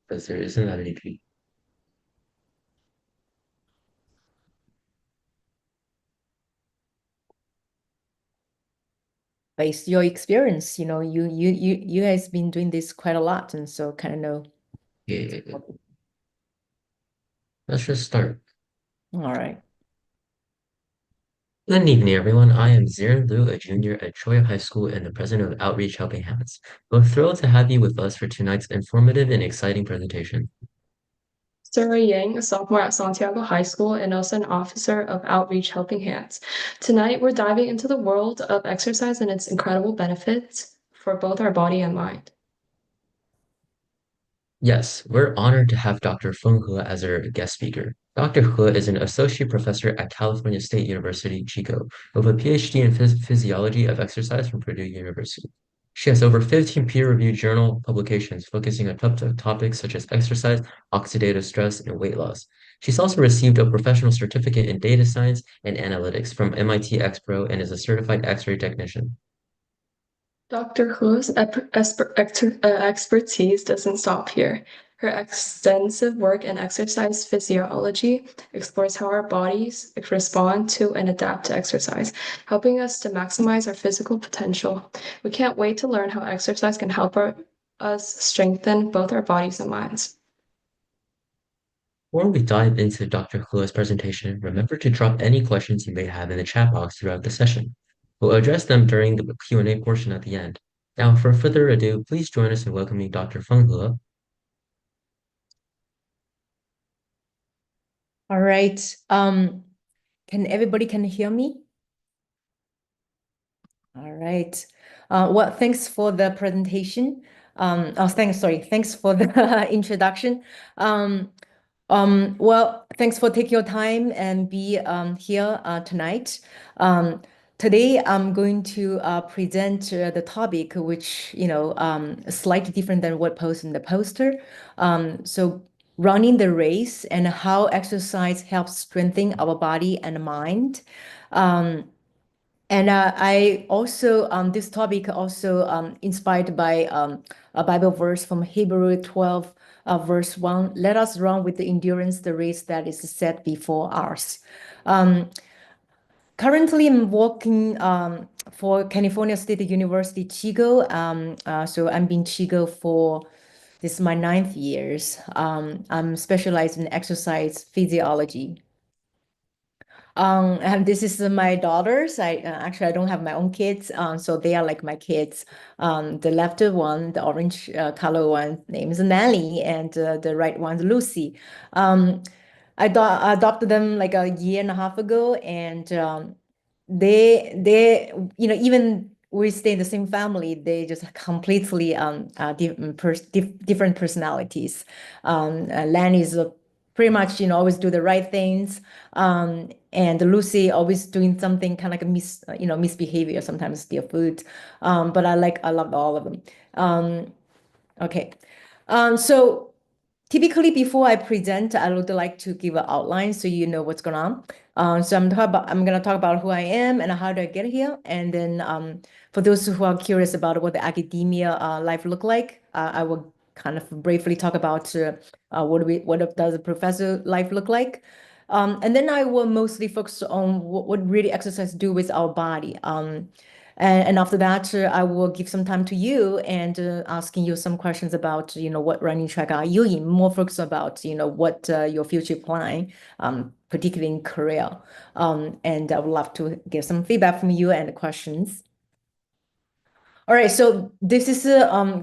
because there isn't that many people. Based your experience, you guys been doing this quite a lot, and so kind of know. Yeah. Let's just start. All right. Good evening, everyone. I am Zirin Liu, a junior at Troy High School and the president of Outreach Helping Hands. We're thrilled to have you with us for tonight's informative and exciting presentation. Sarah Yang, a sophomore at Santiago High School and also an officer of Outreach Helping Hands. Tonight, we're diving into the world of exercise and its incredible benefits for both our body and mind. Yes, we're honored to have Dr. Feng as our guest speaker. Dr. He is an associate professor at California State University, Chico, with a PhD in physiology of exercise from Purdue University. She has over 15 peer-reviewed journal publications focusing on topics such as exercise, oxidative stress, and weight loss. She's also received a professional certificate in data science and analytics from MIT X-Pro and is a certified X-ray technician. Dr. Hu's expertise doesn't stop here. Her extensive work in exercise physiology explores how our bodies respond to and adapt to exercise, helping us to maximize our physical potential. We can't wait to learn how exercise can help us strengthen both our bodies and minds. Before we dive into Dr. Hu's presentation, remember to drop any questions you may have in the chat box throughout the session. We'll address them during the Q&A portion at the end. Now, for further ado, please join us in welcoming Dr. Feng He. All right. Can everybody can hear me? All right. Well, thanks for the presentation. Thanks for the introduction. Well, thanks for taking your time and be here tonight. Today, I'm going to present the topic, which, slightly different than what posted in the poster. So running the race and how exercise helps strengthen our body and mind. And I also, this topic also inspired by a Bible verse from Hebrew 12, verse 1. Let us run with the endurance the race that is set before us. Um, Currently, I'm working for California State University, Chico. So I'm been Chico for this is my ninth years. I'm specialized in exercise physiology. And this is my daughters. I actually I don't have my own kids, so they are like my kids. The left one, the orange color one, name is Nelly, and the right one's Lucy. I adopted them like a year and a half ago, and they even we stay in the same family, they just completely different personalities. Lanny is pretty much always do the right things, and Lucy always doing something kind of like a misbehavior, sometimes steal food. But I love all of them. Okay. So typically before I present, I would like to give an outline so you know what's going on. So I'm going to talk about who I am and how did I get here. And then for those who are curious about what the academia life look like, I will kind of briefly talk about what does a professor life look like. And then I will mostly focus on what really exercise do with our body. And after that, I will give some time to you and asking you some questions about, what running track are you in, more focus about, what your future plan, particularly in career. And I would love to get some feedback from you and questions. All right, so this is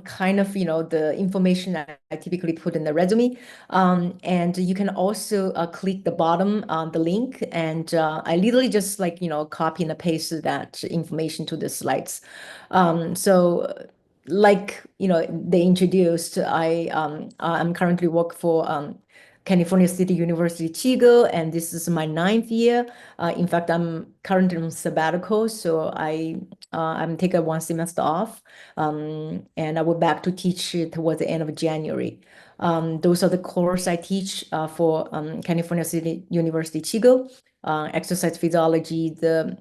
kind of the information that I typically put in the resume, and you can also click the bottom the link, and I literally just like copy and paste that information to the slides. So like they introduced, I'm currently work for California State University Chico, and this is my ninth year. In fact, I'm currently on sabbatical, so I'm taking one semester off, and I will back to teach towards the end of January. Those are the course I teach for California City University Chico, exercise physiology, the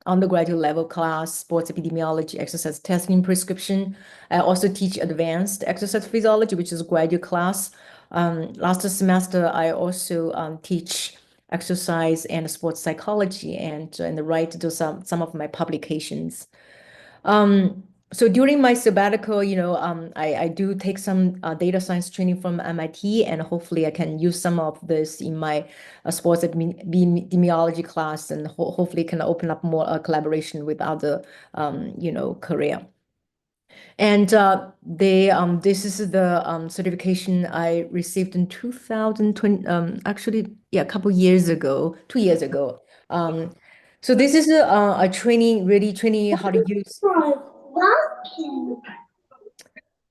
undergraduate level class, sports epidemiology, exercise testing prescription. I also teach advanced exercise physiology, which is a graduate class. Last semester, I also teach exercise and sports psychology and write to some of my publications. So during my sabbatical, I do take some data science training from MIT, and hopefully I can use some of this in my sports epidemiology class, and hopefully can open up more collaboration with other, career. And this is the certification I received in 2020, actually, yeah, a couple years ago, 2 years ago. So this is a training, really training how to use.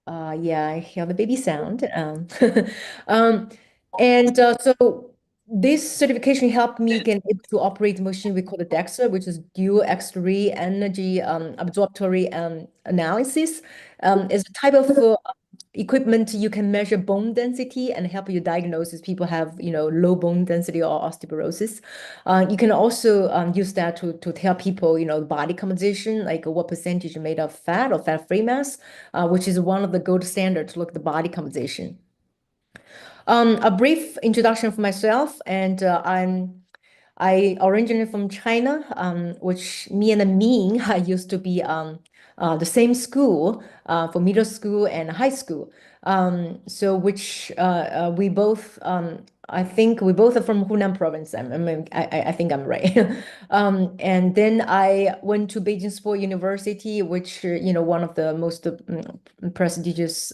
Yeah, I hear the baby sound. Um, so this certification helped me get able to operate the machine we call the DEXA, which is dual X-ray energy absorptory analysis. It's a type of equipment you can measure bone density and help you diagnose if people have, low bone density or osteoporosis. You can also use that to tell people, body composition, like what percentage made of fat or fat-free mass, which is one of the gold standard to look at the body composition. A brief introduction for myself, and I originated from China, which me and Ming used to be the same school for middle school and high school. So which we both, I think we both are from Hunan province. I think I'm right. And then I went to Beijing Sport University, which, one of the most prestigious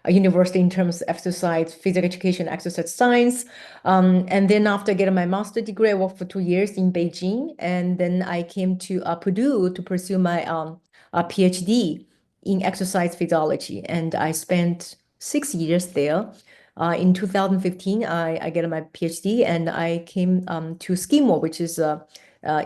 university in terms of exercise, physical education, exercise science. And then after getting my master's degree, I worked for 2 years in Beijing. And then I came to Purdue to pursue my PhD in exercise physiology. And I spent 6 years there. In 2015, I get my PhD and I came to Skidmore, which is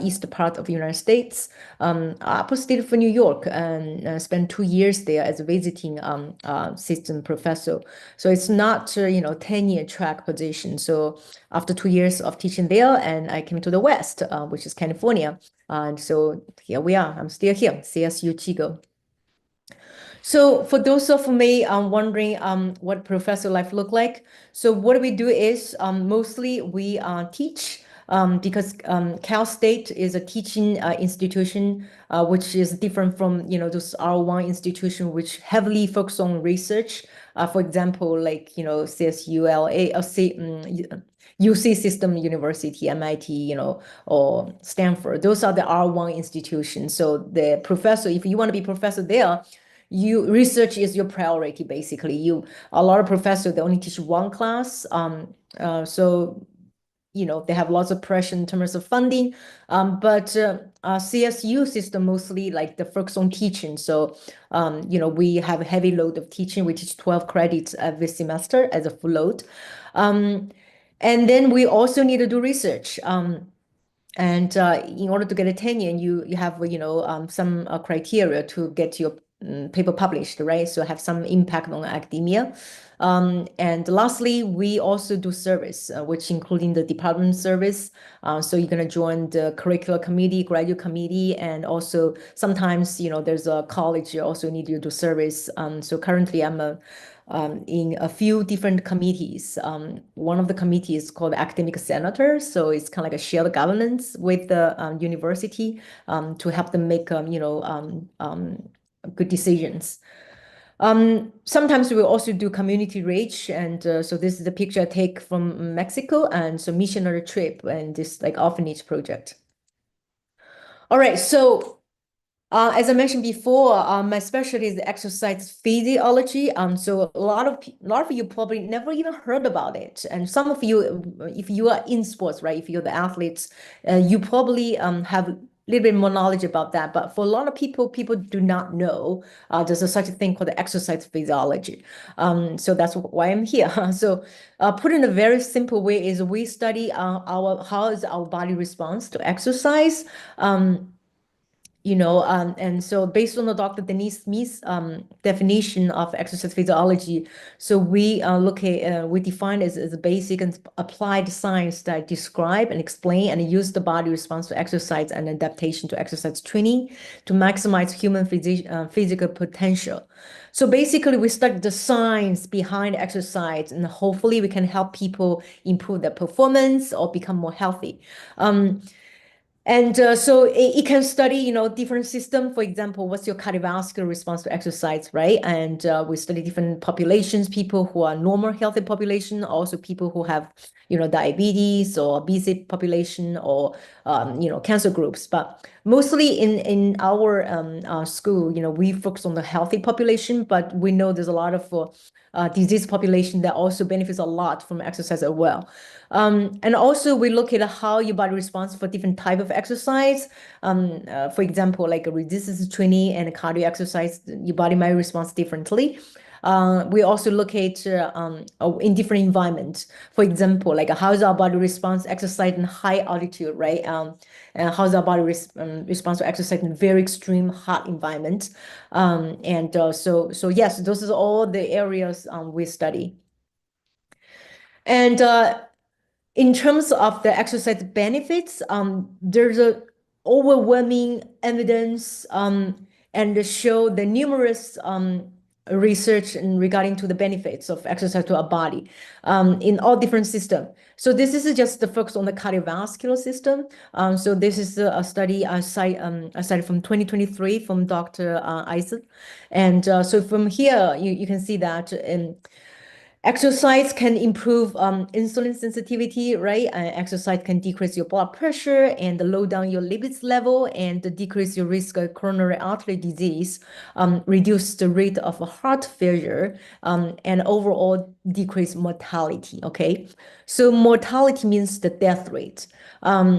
east part of the United States, upstate for New York, and spent 2 years there as a visiting assistant professor. So it's not, 10-year track position. So after 2 years of teaching there, and I came to the West, which is California. And so here we are. I'm still here, CSU Chico. So for those of me wondering what professor life look like, so what we do is mostly we teach because Cal State is a teaching institution which is different from those R1 institution which heavily focus on research. For example, like CSULA or UC System University, MIT, or Stanford. Those are the R1 institutions. So the professor, if you want to be professor there, research is your priority basically. A lot of professors they only teach one class, so they have lots of pressure in terms of funding. But CSU system mostly like the focus on teaching. So we have a heavy load of teaching. We teach 12 credits every semester as a full load, and then we also need to do research. And in order to get a tenure, you have some criteria to get your paper published, right? So have some impact on academia. And lastly, we also do service, which including the department service. So you're going to join the curricular committee, graduate committee, and also sometimes there's a college you also need to do service. So currently I'm in a few different committees. One of the committees is called Academic Senator. So it's kind of like a shared governance with the university to help them make, good decisions. Sometimes we also do community reach. And so this is the picture I take from Mexico. And so missionary trip and this like orphanage project. All right, so as I mentioned before, my specialty is exercise physiology. So a lot of you probably never even heard about it, and some of you, if you are in sports, right? If you're the athletes, you probably have a little bit more knowledge about that. But for a lot of people do not know there's such a thing called the exercise physiology. So that's why I'm here. So put in a very simple way is we study how is our body response to exercise. and so based on the Dr. Denise Smith's definition of exercise physiology, so we define it as a basic and applied science that describe and explain and use the body response to exercise and adaptation to exercise training to maximize human physical potential. So basically, we study the science behind exercise, and hopefully we can help people improve their performance or become more healthy. And so it can study, different system. For example, what's your cardiovascular response to exercise, right? And we study different populations, people who are normal, healthy population, also people who have, diabetes or obesity population or, cancer groups. But mostly in our school, we focus on the healthy population, but we know there's a lot of disease population that also benefits a lot from exercise as well. And also we look at how your body responds for different type of exercise. For example, like a resistance training and a cardio exercise, your body might respond differently. We also look at in different environments. For example, like how's our body response exercise in high altitude, right? And how's our body response to exercise in very extreme hot environment. So yes, those are all the areas we study. And in terms of the exercise benefits, there's a overwhelming evidence and show the numerous research regarding to the benefits of exercise to our body in all different systems. So this is just the focus on the cardiovascular system. So this is a study I cited from 2023 from Dr. Isaac. And so from here, you can see that exercise can improve insulin sensitivity, right? Exercise can decrease your blood pressure and low down your lipids level and decrease your risk of coronary artery disease, reduce the rate of heart failure, and overall decrease mortality, okay? So mortality means the death rate,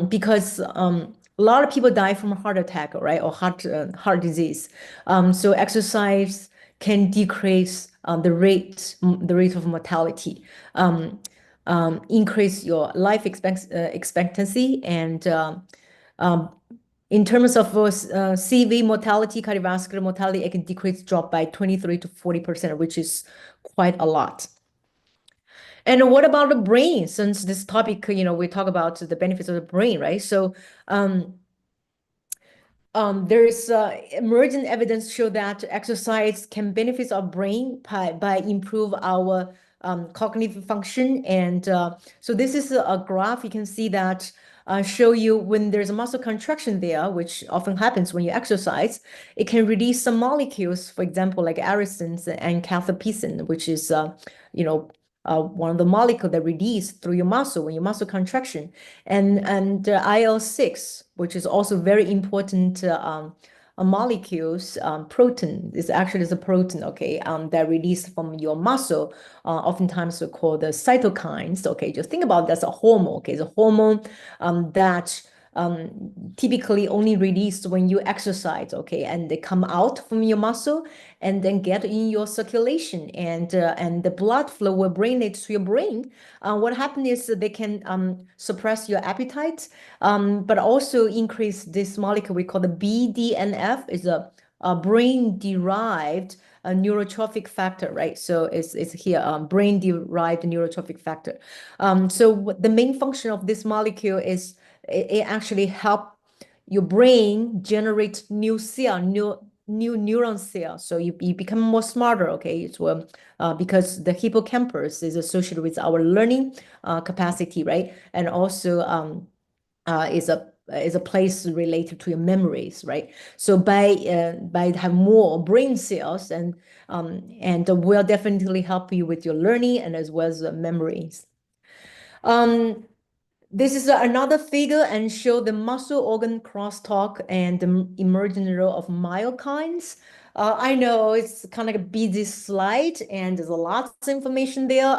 because a lot of people die from a heart attack, right? Or heart disease. So exercise can decrease the rate of mortality, increase your life expectancy, and in terms of CV mortality, cardiovascular mortality, it can drop by 23 to 40%, which is quite a lot. And what about the brain? Since this topic, we talk about the benefits of the brain, right? So there is emergent evidence show that exercise can benefit our brain by improve our cognitive function. And so this is a graph. You can see that show you when there's a muscle contraction there, which often happens when you exercise, it can release some molecules, for example, like aristins and cathepsin, which is, one of the molecules that release through your muscle when your muscle contraction, and IL-6, which is also very important molecules. Protein is actually a protein, okay, that released from your muscle, oftentimes called the cytokines. Okay, just think about that's a hormone. Okay, it's a hormone that typically only released when you exercise, okay, and they come out from your muscle and then get in your circulation, and the blood flow will bring it to your brain. What happens is they can suppress your appetite, but also increase this molecule we call the BDNF, is a brain-derived neurotrophic factor, right? So it's here, brain-derived neurotrophic factor. So the main function of this molecule is it actually help your brain generate new neuron cells. So you become more smarter, okay? So because the hippocampus is associated with our learning capacity, right? And also is a place related to your memories, right? So by have more brain cells and will definitely help you with your learning and as well as memories. This is another figure and show the muscle organ crosstalk and the emergent role of myokines. I know it's kind of like a busy slide and there's a lot of information there.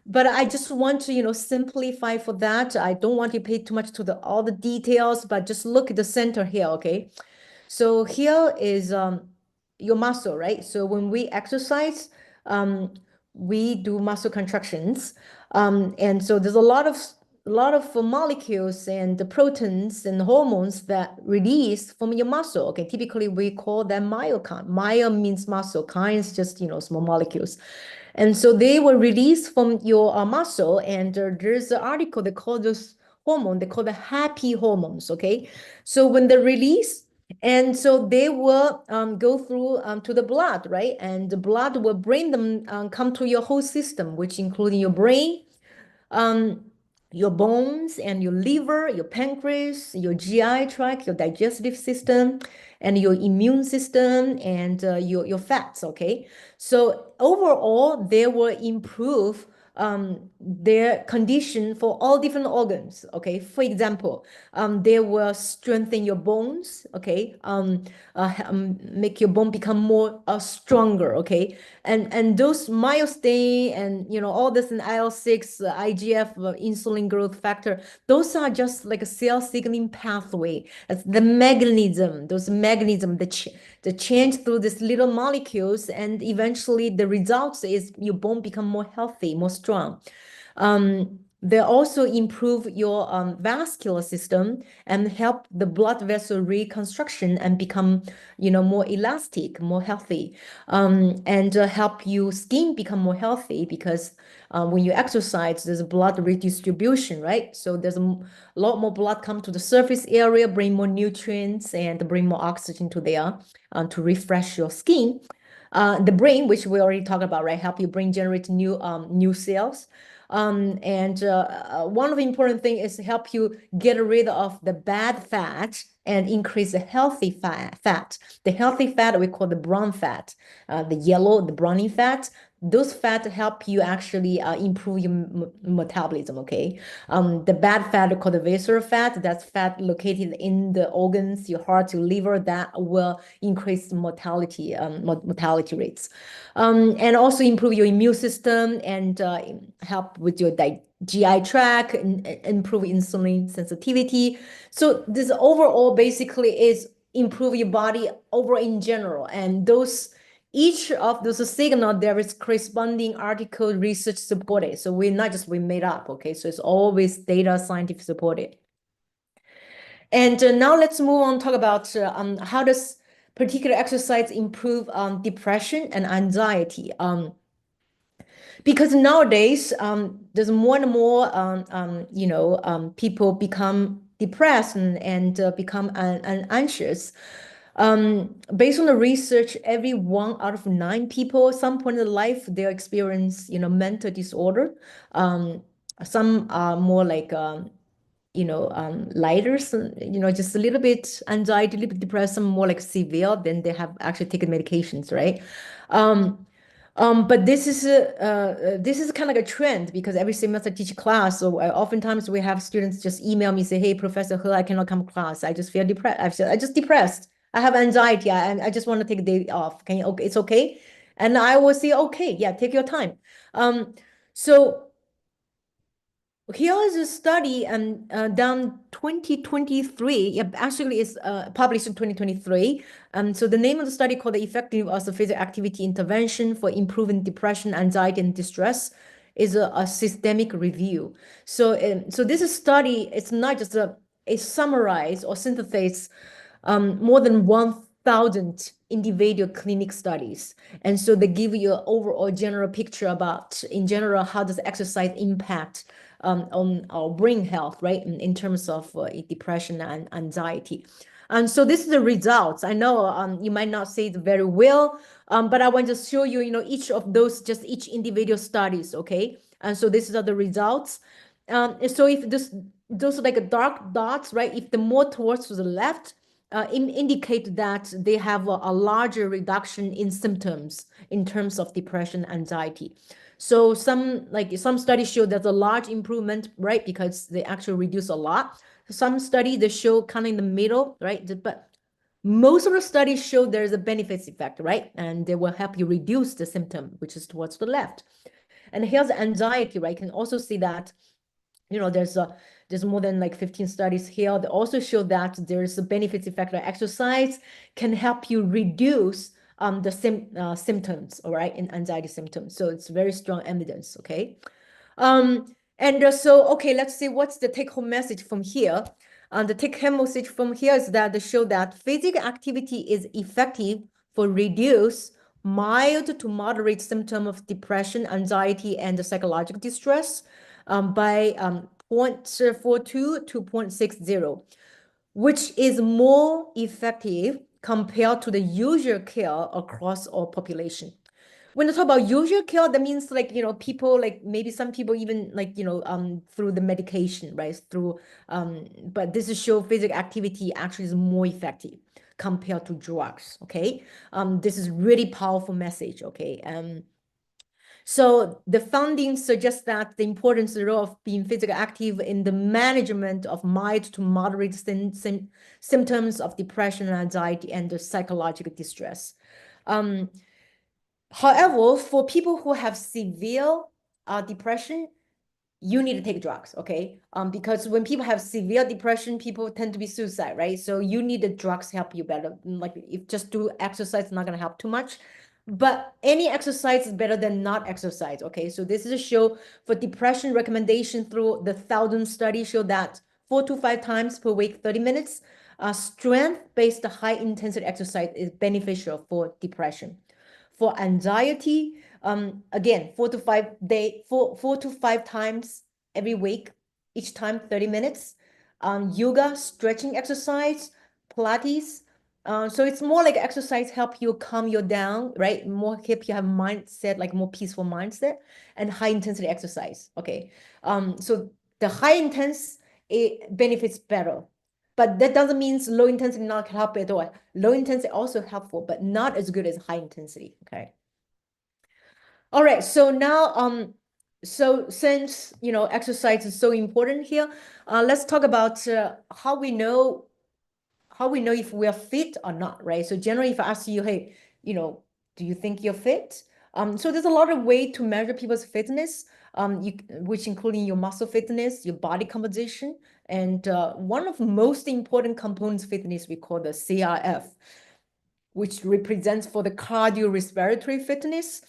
But I just want to, simplify for that. I don't want to pay too much to all the details, but just look at the center here, okay? So here is your muscle, right? So when we exercise, we do muscle contractions. And so there's a lot of a lot of molecules and the proteins and hormones that release from your muscle. Okay, typically we call them myokine. Myo means muscle, kine is just, small molecules. And so they were released from your muscle, and there's an article they call this hormone, they call the happy hormones, okay? So when they release, and so they will go through to the blood, right? And the blood will bring them come to your whole system, which including your brain, um, your bones and your liver, your pancreas, your GI tract, your digestive system, and your immune system, and your fats, okay? So overall, they will improve their condition for all different organs, okay? For example, they will strengthen your bones, okay? Make your bone become more stronger, okay? And those myostatin and all this and IL-6, IGF, insulin growth factor, those are just like a cell signaling pathway. It's the mechanism, the change through these little molecules, and eventually the results is your bone become more healthy, more strong. They also improve your vascular system and help the blood vessel reconstruction and become, more elastic, more healthy, and help you skin become more healthy because when you exercise, there's blood redistribution, right? So there's a lot more blood come to the surface area, bring more nutrients and bring more oxygen to there to refresh your skin. The brain, which we already talked about, right? Help your brain generate new cells. And one of the important thing is to help you get rid of the bad fat and increase the healthy fat. The healthy fat we call the brown fat, the browning fat. Those fat help you actually improve your metabolism, okay? The bad fat called the visceral fat, that's fat located in the organs, your heart, your liver, that will increase mortality rates. And also improve your immune system and help with your GI tract and improve insulin sensitivity. So this overall basically is improve your body overall in general. And each of those signal, there is corresponding article research supported. So we're not just we made up, okay? So it's always data scientific supported. And now let's move on, talk about how does particular exercise improve depression and anxiety. Because nowadays, there's more and more, people become depressed and become anxious. Based on the research, every 1 out of 9 people, at some point in their life, they experience, mental disorder. Some are more like, lighter, just a little bit anxiety, a little bit depressed, some more like severe, then they have actually taken medications, right? But this is kind of like a trend because every semester I teach class. So oftentimes we have students just email me, say, "Hey, Professor He, I cannot come to class. I just feel depressed. I just depressed. I have anxiety. I just want to take a day off. Can you? Okay, it's okay." And I will say, "Okay, yeah, take your time." So here is a study done 2023. Yeah, actually it's published in 2023. So the name of the study called the Effectiveness of Physical Activity Intervention for Improving Depression, Anxiety, and Distress is a systemic review. So this study, it's not just a summarize or synthesize more than 1,000 individual clinic studies. And so they give you an overall general picture about, in general, how does exercise impact on our brain health, right? In terms of depression and anxiety. And so this is the results. I know you might not say it very well, but I want to show you, each of those, just each individual studies, okay? And so these are the results. So if those like dark dots, right? If the more towards the left, indicate that they have a larger reduction in symptoms in terms of depression, anxiety. So some studies show there's a large improvement, right? Because they actually reduce a lot. Some studies they show kind of in the middle, right? But most of the studies show there's a benefits effect, right? And they will help you reduce the symptom, which is towards the left. And here's anxiety, right? You can also see that, there's more than like 15 studies here. They also show that there's a benefits effect of exercise can help you reduce the symptoms, all right, in anxiety symptoms. So it's very strong evidence, okay? And so, okay, let's see what's the take-home message from here. The take-home message from here is that they show that physical activity is effective for reduce mild to moderate symptom of depression, anxiety, and psychological distress by 0.42 to 0.60, which is more effective compared to the usual care across all population. When I talk about usual care, that means like, people like maybe some people even like, through the medication, right? But this is show physical activity actually is more effective compared to drugs, okay? This is really powerful message, okay? So the findings suggest that the importance role of being physically active in the management of mild to moderate symptoms of depression and anxiety and the psychological distress. However, for people who have severe depression, you need to take drugs, okay? Because when people have severe depression, people tend to be suicide, right? So you need the drugs to help you better. Like if just do exercise, it's not gonna help too much. But any exercise is better than not exercise, okay? So this is a show for depression recommendation through the 1,000 study show that 4 to 5 times per week, 30 minutes, strength-based high intensity exercise is beneficial for depression. For anxiety, again, 4 to 5 times every week, each time 30 minutes. Yoga, stretching exercise, Pilates. So it's more like exercise help you calm you down, right? More help you have mindset, like more peaceful mindset, and high intensity exercise. Okay. So the high intense it benefits better. But that doesn't mean low intensity not help at all. Low intensity also helpful, but not as good as high intensity. Okay. All right. So now, so since exercise is so important here, let's talk about how we know if we are fit or not, right? So generally, if I ask you, hey, do you think you're fit? So there's a lot of way to measure people's fitness, which including your muscle fitness, your body composition, and one of the most important components of fitness we call the CRF, which represents for the cardiorespiratory fitness.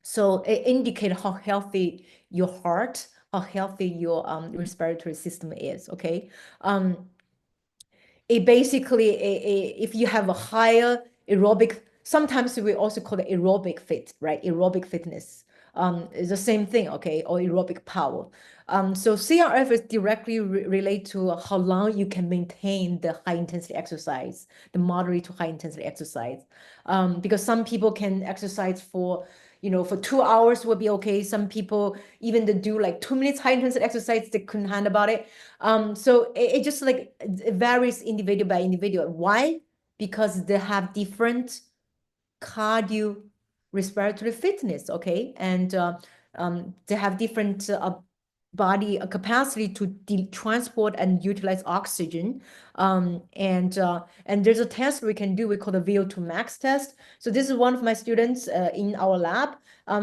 So it indicates how healthy your heart, how healthy your respiratory system is, okay? It basically, if you have a higher aerobic, sometimes we also call it aerobic fit, right? Aerobic fitness is the same thing, okay? Or aerobic power. So CRF is directly related to how long you can maintain the high intensity exercise, the moderate to high intensity exercise. Because some people can exercise for 2 hours would be okay. Some people even to do like 2 minutes high intensity exercise, they couldn't handle about it. So it just like it varies individual by individual. Why? Because they have different cardio respiratory fitness, okay? And they have different body capacity to transport and utilize oxygen. And there's a test we can do, we call the VO2 max test. So this is one of my students in our lab.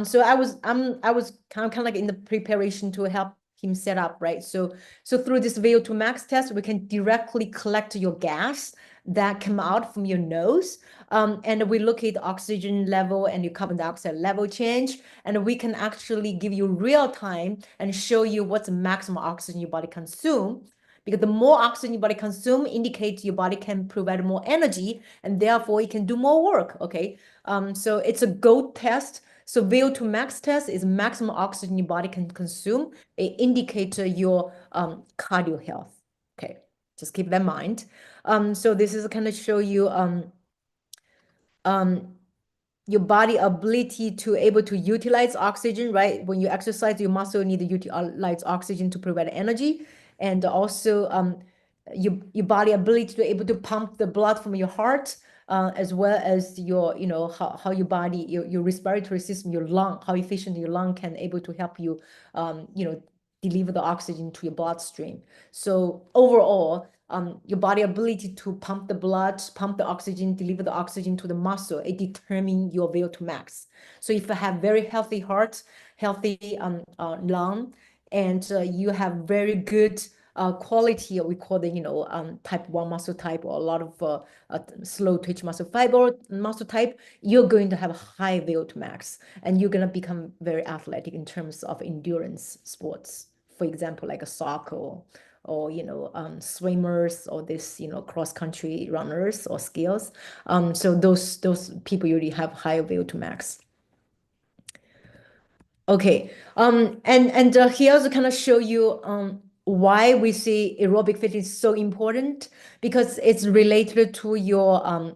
So I was kind of like in the preparation to help him set up, right? So through this VO2 max test, we can directly collect your gas that come out from your nose. And we look at the oxygen level and your carbon dioxide level change, and we can actually give you real time and show you what's the maximum oxygen your body consume. Because the more oxygen your body consume indicates your body can provide more energy, and therefore it can do more work, okay? So it's a GOAT test. So VO2 max test is maximum oxygen your body can consume. It indicates your cardio health, okay? Just keep that in mind. So this is kind of show you your body ability to able to utilize oxygen, right? When you exercise, your muscle need to utilize oxygen to provide energy. And also your body ability to able to pump the blood from your heart, as well as your, how your body, your respiratory system, your lung, how efficient your lung can able to help you, deliver the oxygen to your bloodstream. So overall, your body ability to pump the blood, pump the oxygen, deliver the oxygen to the muscle, it determines your VO2 max. So if you have very healthy heart, healthy lung, and you have very good quality, we call the type 1 muscle type, or a lot of slow twitch muscle fiber muscle type, you're going to have a high VO2 max, and you're going to become very athletic in terms of endurance sports. for example, like a soccer or swimmers or this cross-country runners or skills. So those people usually have higher VO2 max. Okay, and here's to kind of show you why we see aerobic fitness is so important, because it's related to your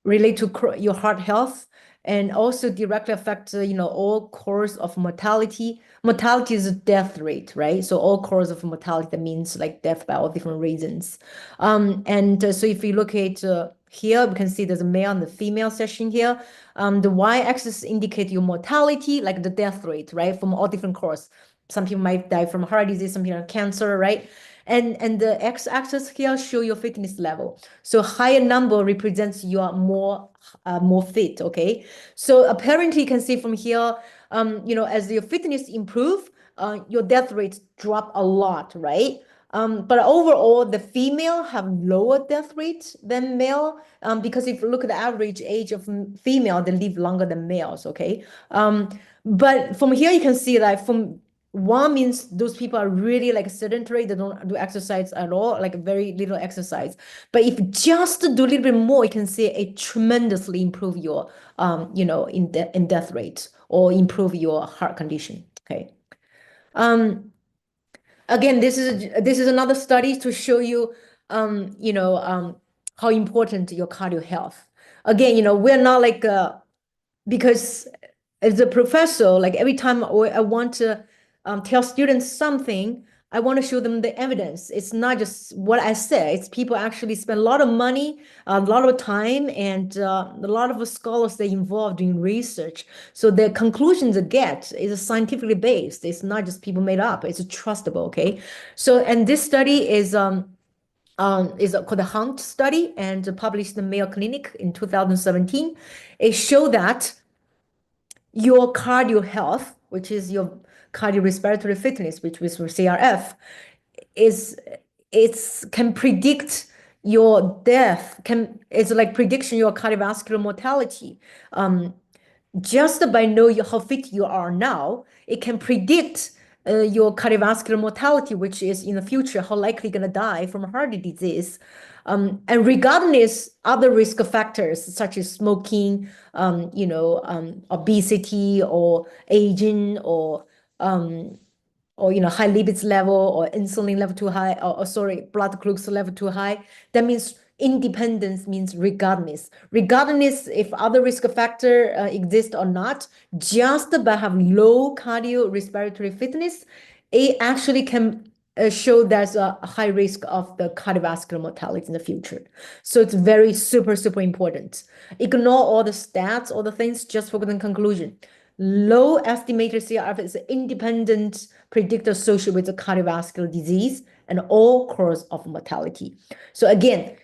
your heart health, and also directly affect all cause of mortality. Mortality is a death rate, right? So all cause of mortality, that means like death by all different reasons. And so if you look at here, we can see there's a male and the female section here. The y-axis indicate your mortality, like the death rate, right? From all different causes. Some people might die from heart disease, some people have cancer, right? And the x-axis here show your fitness level. So higher number represents you are more fit, okay? So apparently you can see from here, as your fitness improve, your death rates drop a lot, right? But overall, the female have lower death rate than male, because if you look at the average age of female, they live longer than males, okay? But from here, you can see that from one means those people are really like sedentary, they don't do exercise at all, like very little exercise. But if just do a little bit more, you can see it tremendously improve your in death rate or improve your heart condition. Okay. Again, this is another study to show you how important your cardio health. Again, we're not like because as a professor, like every time I want to tell students something, I want to show them the evidence. It's not just what I say. It's people actually spend a lot of money, a lot of time, and a lot of scholars they involved in research. So the conclusions they get is scientifically based. It's not just people made up. It's trustable. Okay. So and this study is called the Hunt study and published in the Mayo Clinic in 2017. It showed that your cardio health, which is your cardiorespiratory fitness, which is for CRF, can predict your death. It's like prediction your cardiovascular mortality. Just by knowing how fit you are now, it can predict your cardiovascular mortality, which is in the future how likely you're gonna die from heart disease. And regardless other risk factors such as smoking, obesity or aging or high lipids level or insulin level too high, or sorry, blood glucose level too high. That means independence means regardless if other risk factor exist or not, just by having low cardiorespiratory fitness, it actually can show there's a high risk of the cardiovascular mortality in the future. So it's very super important. Ignore all the stats, all the things, just focus on conclusion. Low estimated CRF is an independent predictor associated with the cardiovascular disease and all cause of mortality. So again,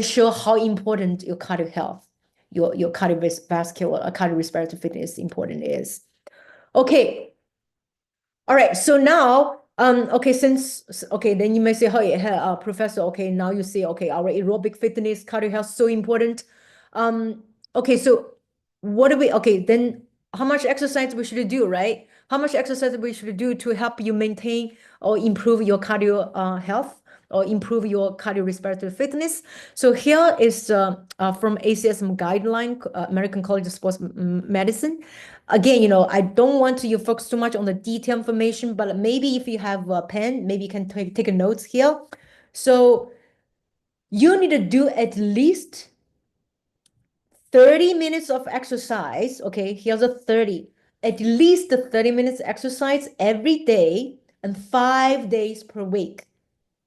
show how important your cardio health, your cardiovascular, cardiorespiratory fitness important is. Okay. All right. So now, okay, then you may say, hey, professor, okay, now you say, okay, our aerobic fitness, cardio health, so important. Okay, so then how much exercise we should do, right? How much exercise we should do to help you maintain or improve your cardio health or improve your cardiorespiratory fitness. So here is from ACSM guideline, American College of Sports Medicine. Again, I don't want you focus too much on the detailed information, but maybe if you have a pen, maybe you can take a notes here. So you need to do at least 30 minutes of exercise. Okay, here's a 30. At least 30 minutes exercise every day and 5 days per week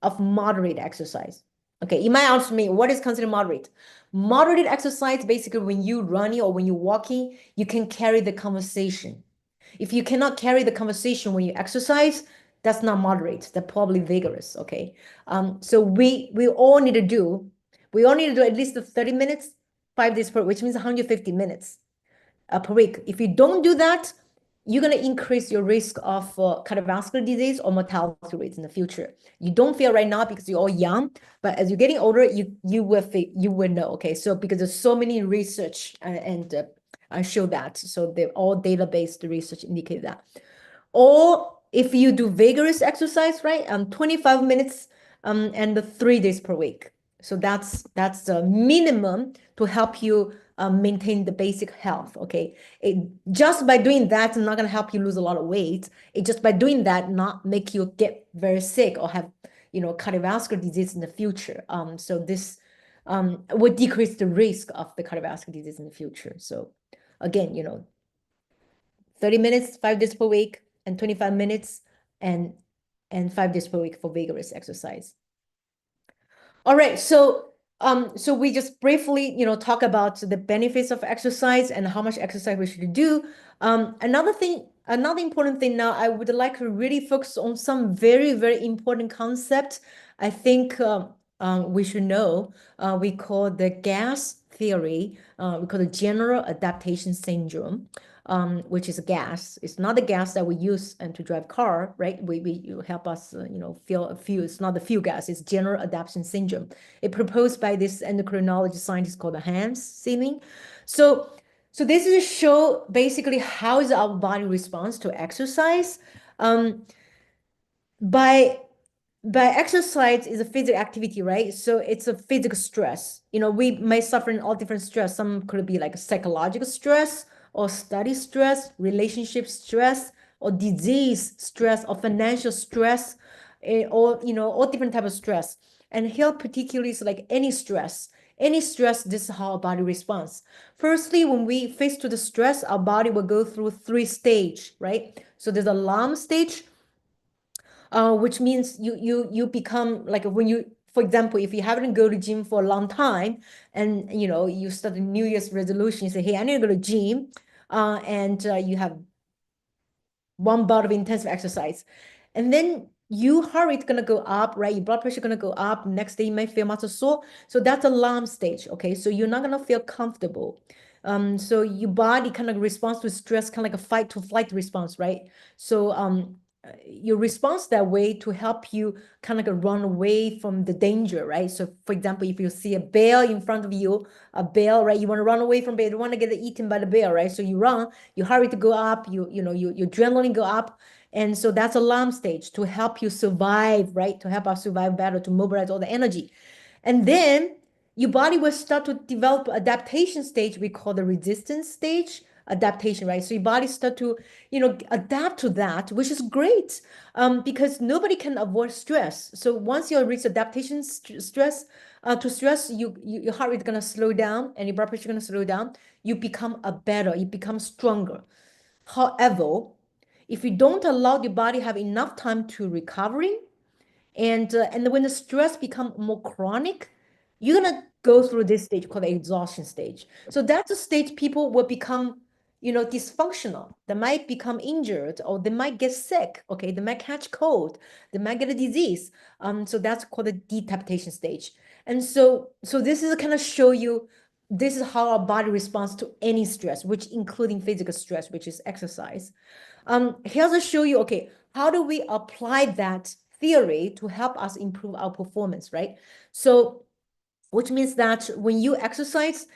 of moderate exercise. Okay, you might ask me, what is considered moderate? Moderate exercise, basically when you running or when you're walking, you can carry the conversation. If you cannot carry the conversation when you exercise, that's not moderate. That's probably vigorous. Okay. So we all need to do at least 30 minutes, 5 days per, which means 150 minutes per week. If you don't do that, you're going to increase your risk of cardiovascular disease or mortality rates in the future. You don't feel right now because you're all young, but as you're getting older, you will know. Okay, so because there's so many research and show that, so they're all data-based research indicate that. Or if you do vigorous exercise, right, 25 minutes and 3 days per week. So that's the minimum to help you maintain the basic health. Okay, just by doing that, it's not going to help you lose a lot of weight. It just by doing that, not make you get very sick or have cardiovascular disease in the future. So this would decrease the risk of the cardiovascular disease in the future. So again, 30 minutes, 5 days per week, and 25 minutes and 5 days per week for vigorous exercise. All right, so we just briefly, talk about the benefits of exercise and how much exercise we should do. Another important thing now, I would like to really focus on some very, very important concept. I think we should know. We call the GAS theory. We call the general adaptation syndrome. Which is a gas. It's not the gas that we use and to drive car, right? You help us, feel fuel. It's not the fuel gas. It's general adaptation syndrome. It proposed by this endocrinology scientist called Hans Seeming. So this is to show basically how is our body response to exercise. By exercise is a physical activity, right? So it's a physical stress. We may suffer in all different stress. Some could be like psychological stress or study stress, relationship stress, or disease stress, or financial stress, or all different type of stress. And here particularly is like any stress. Any stress, this is how our body responds. Firstly, when we face to the stress, our body will go through 3 stages, right? So there's alarm stage, which means you become like when you, for example, if you haven't go to gym for a long time and you start a New Year's resolution, you say, hey, I need to go to gym, and you have one bout of intensive exercise, and then your heart rate gonna go up, right? Your blood pressure gonna go up. Next day you might feel muscle sore. So that's alarm stage. Okay, so you're not gonna feel comfortable. So your body kind of responds to stress, kind of like a fight to flight response, right? So your response that way to help you kind of like run away from the danger, right? So for example, if you see a bear in front of you, right? You want to run away from bear, you don't want to get eaten by the bear, right? So you run, your heart rate to go up, your adrenaline go up. And so that's alarm stage to help you survive, right? To help us survive better, to mobilize all the energy. And then your body will start to develop adaptation stage, we call the resistance stage adaptation, right? So your body start to, adapt to that, which is great, because nobody can avoid stress. So once you reach adaptation stress, to stress, your heart rate is gonna slow down and your blood pressure is gonna slow down. You become you become stronger. However, if you don't allow the body have enough time to recovering, and when the stress become more chronic, you're gonna go through this stage called the exhaustion stage. So that's a stage people will become, dysfunctional. They might become injured, or they might get sick. Okay, they might catch cold. They might get a disease. So that's called the decapitation stage. And so this is kind of show you this is how our body responds to any stress, which including physical stress, which is exercise. Here's to show you, okay, how do we apply that theory to help us improve our performance, right? So, which means that when you exercise,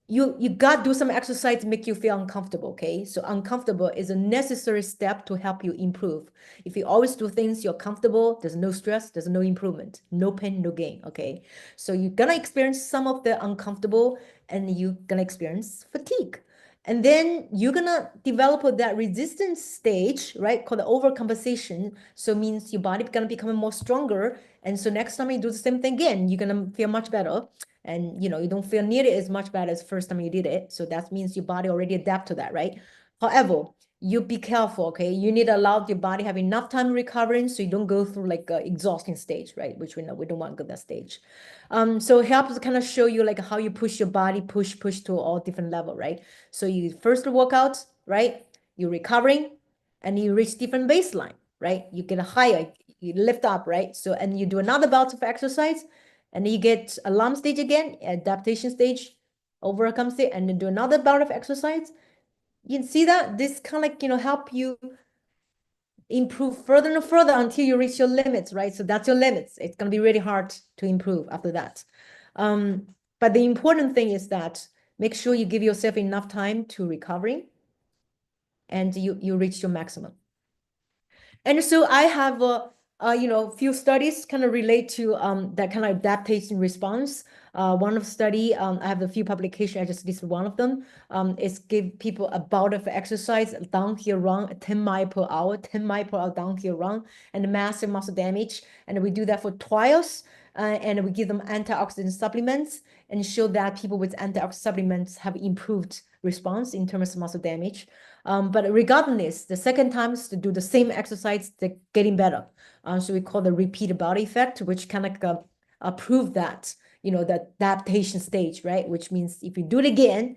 you got to do some exercise to make you feel uncomfortable, okay? So uncomfortable is a necessary step to help you improve. If you always do things you're comfortable, there's no stress, there's no improvement, no pain, no gain, okay? So you're gonna experience some of the uncomfortable and you're gonna experience fatigue. And then you're gonna develop that resistance stage, right? Called the overcompensation. So means your body gonna become more stronger. And so next time you do the same thing again, you're gonna feel much better. And you don't feel nearly as much bad as first time you did it. So that means your body already adapt to that, right? However, you be careful, okay? You need to allow your body have enough time recovering so you don't go through like a exhausting stage, right? Which we know we don't want to go that stage. So it helps to kind of show you like how you push your body, push to all different level, right? So you first workout, right? You're recovering and you reach different baseline, right? You get a higher, you lift up, right? So, and you do another bout of exercise and you get alarm stage again, adaptation stage, overcome stage, and then do another bout of exercise. You can see that this kind of like, help you improve further and further until you reach your limits, right? So that's your limits. It's going to be really hard to improve after that. But the important thing is that make sure you give yourself enough time to recovering and you reach your maximum. And so I have few studies kind of relate to that kind of adaptation response. One of study, I have a few publications. I just listed one of them. Is give people a bout of exercise, downhill run, 10 mile per hour, 10 mile per hour downhill run, and massive muscle damage. And we do that for trials, and we give them antioxidant supplements and show that people with antioxidant supplements have improved response in terms of muscle damage. But regardless, the second time to do the same exercise, they're getting better. So we call the repeated body effect, which kind of prove that, the adaptation stage, right? Which means if you do it again,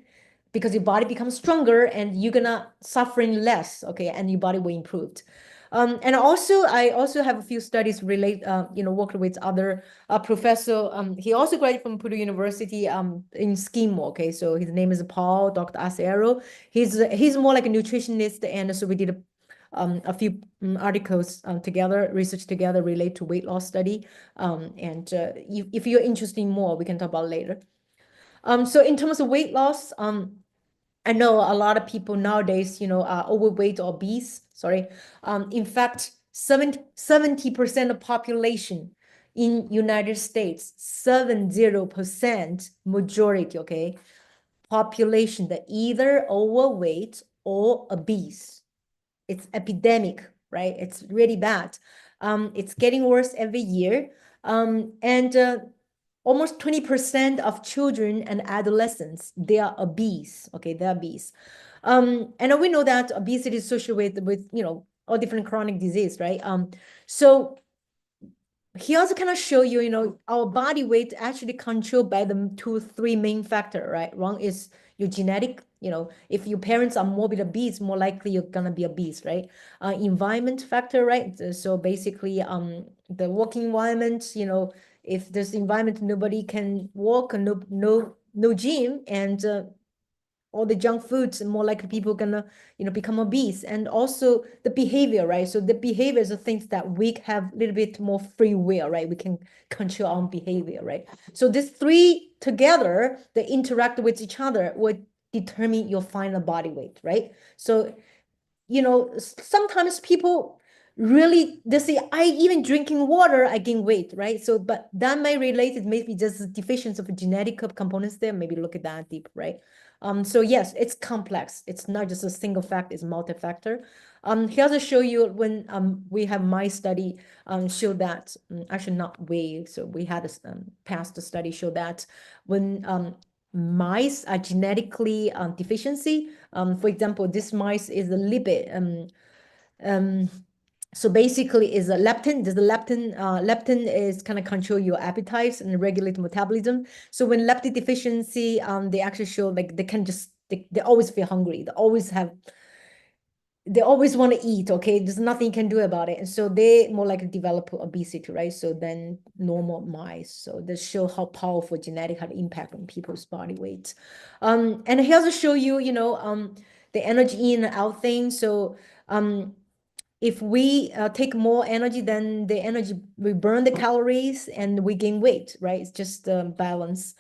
because your body becomes stronger and you're gonna suffering less, okay, and your body will improve. And also, I also have a few studies worked with other professor. He also graduated from Purdue University in scheme. Okay, so his name is Paul, Dr. Acero. He's more like a nutritionist, and so we did a few articles together, research together, relate to weight loss study. And if you're interested in more, we can talk about later. So in terms of weight loss, I know a lot of people nowadays, are overweight or obese. Sorry. In fact, 70% of population in United States, 70% majority, okay, population that either overweight or obese. It's epidemic, right? It's really bad. It's getting worse every year. And almost 20% of children and adolescents, they are obese. Okay, they're obese. And we know that obesity is associated with, all different chronic disease, right? So he also kind of show you, our body weight actually controlled by the 3 main factor, right? One is your genetic, if your parents are morbid obese, more likely you're gonna be obese, right? Environment factor, right? So basically, the working environment, if this environment nobody can walk, no gym, and all the junk foods, more likely people gonna, become obese. And also the behavior, right? So the behaviors are things that we have a little bit more free will, right? We can control our own behavior, right? So these 3 together, they interact with each other, would determine your final body weight, right? So, sometimes people really, they say, I even drinking water, I gain weight, right? So, but that may relate it maybe just a deficiency of genetic components there. Maybe look at that deep, right? So yes, it's complex. It's not just a single fact, it's multi-factor. He also show you when we have my study show that actually not we, so we had a past study show that when mice are genetically deficiency. For example, this mice is a lipid. So basically is a leptin. There's the leptin is kind of control your appetite and regulate metabolism. So when leptin deficiency, they actually show like they can just they always feel hungry. They always want to eat, okay? There's nothing you can do about it. And so they more likely develop obesity, right? So then normal mice. So this show how powerful genetic had impact on people's body weight. And he also show you, the energy in and out thing. So if we take more energy, then the energy, we burn the calories and we gain weight, right? It's just balance.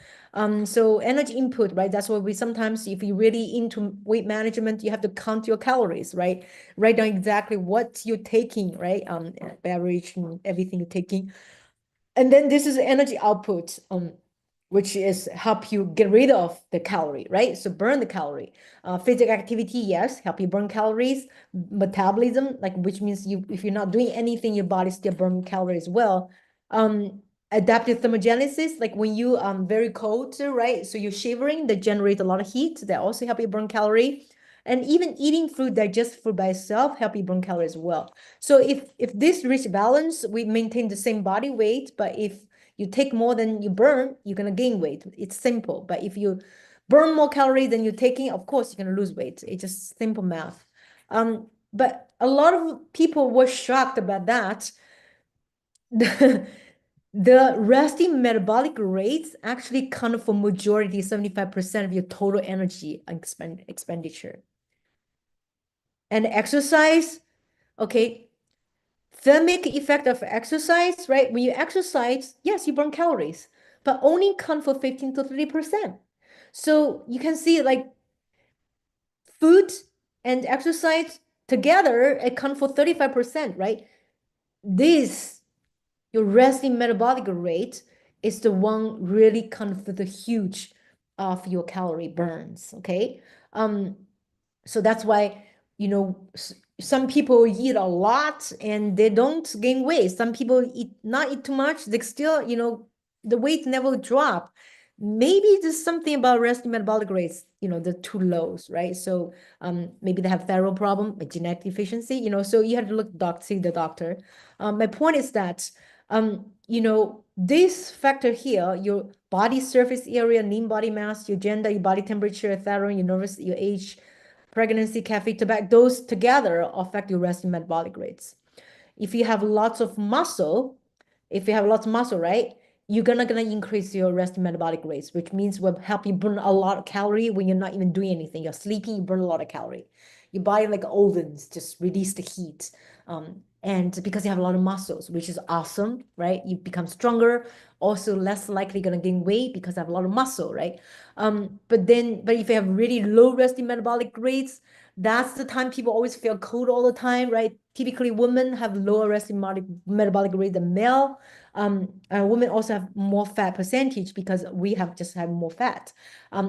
So energy input, right? That's why we sometimes, if you really into weight management, you have to count your calories, right? Write down exactly what you're taking, right? Beverage and everything you're taking. And then this is energy output, which is help you get rid of the calorie, right? So burn the calorie. Physical activity, yes, help you burn calories. Metabolism, like which means if you're not doing anything, your body still burn calories well. Adaptive thermogenesis, like when you very cold, right? So you're shivering, that generate a lot of heat. That also help you burn calorie. And even eating food, digest food by itself, help you burn calories as well. So if this reach balance, we maintain the same body weight, but if you take more than you burn, you're gonna gain weight. It's simple. But if you burn more calories than you're taking, of course you're gonna lose weight. It's just simple math. But a lot of people were shocked about that. The resting metabolic rates actually account for majority, 75% of your total energy expenditure. And exercise, okay, thermic effect of exercise, right? When you exercise, yes, you burn calories, but only count for 15 to 30%. So you can see like food and exercise together account for 35%, right? This, your resting metabolic rate is the one really kind of the huge of your calorie burns, okay? So that's why, some people eat a lot and they don't gain weight. Some people not eat too much, they still, the weight never drop. Maybe there's something about resting metabolic rates, the too lows, right? So maybe they have thyroid problem, a genetic deficiency, so you have to see the doctor. My point is that, this factor here, your body surface area, lean body mass, your gender, your body temperature, thyroid, your nervous, your age, pregnancy, caffeine, tobacco, those together affect your resting metabolic rates. If you have lots of muscle, right, you're gonna increase your resting metabolic rates, which means will help you burn a lot of calorie when you're not even doing anything. You're sleeping, you burn a lot of calorie. Your body like ovens just release the heat. And because you have a lot of muscles, which is awesome, right? You become stronger, also less likely gonna gain weight because I have a lot of muscle, right? But if you have really low resting metabolic rates, that's the time people always feel cold all the time, right? Typically, women have lower resting metabolic rate than male. Women also have more fat percentage because we just have more fat.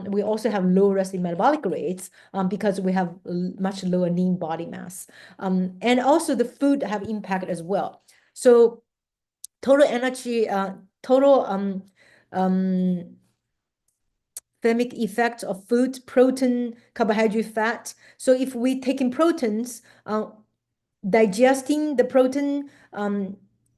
We also have low resting metabolic rates because we have much lower lean body mass. And also the food have impact as well. So total energy, total thermic effect of food, protein, carbohydrate, fat. So if we take in proteins, digesting the protein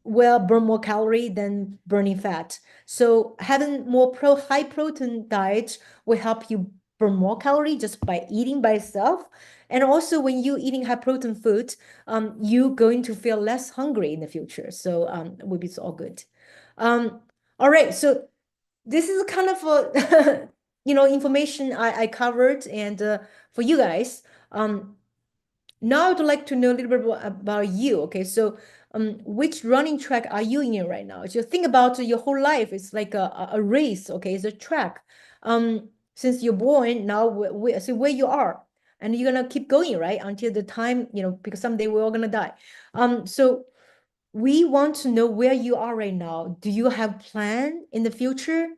will burn more calorie than burning fat. So having more high protein diet will help you burn more calorie just by eating by itself. And also when you eating high protein food, you're going to feel less hungry in the future. So will be all good. All right, so this is kind of a information I covered, and for you guys, now I'd like to know a little bit about you. Okay, so which running track are you in right now? Just think about your whole life. It's like a race. Okay, it's a track. Since you're born now, so where you are, and you're gonna keep going, right, until the time, because someday we're all gonna die. So we want to know where you are right now. Do you have plan in the future?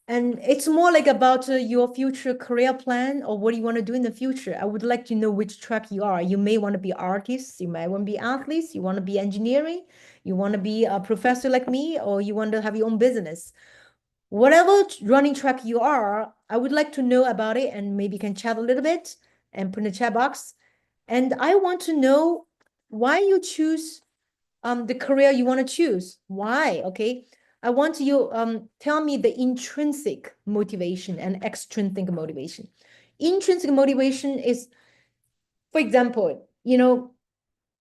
And it's more like about your future career plan or what you want to do in the future. I would like to know which track you are. You may want to be artists, you might want to be athletes, you want to be engineering, you want to be a professor like me, or you want to have your own business. Whatever running track you are, I would like to know about it, and maybe you can chat a little bit and put in the chat box. And I want to know why you choose the career you want to choose. Why? Okay. I want you tell me the intrinsic motivation and extrinsic motivation. Intrinsic motivation is, for example,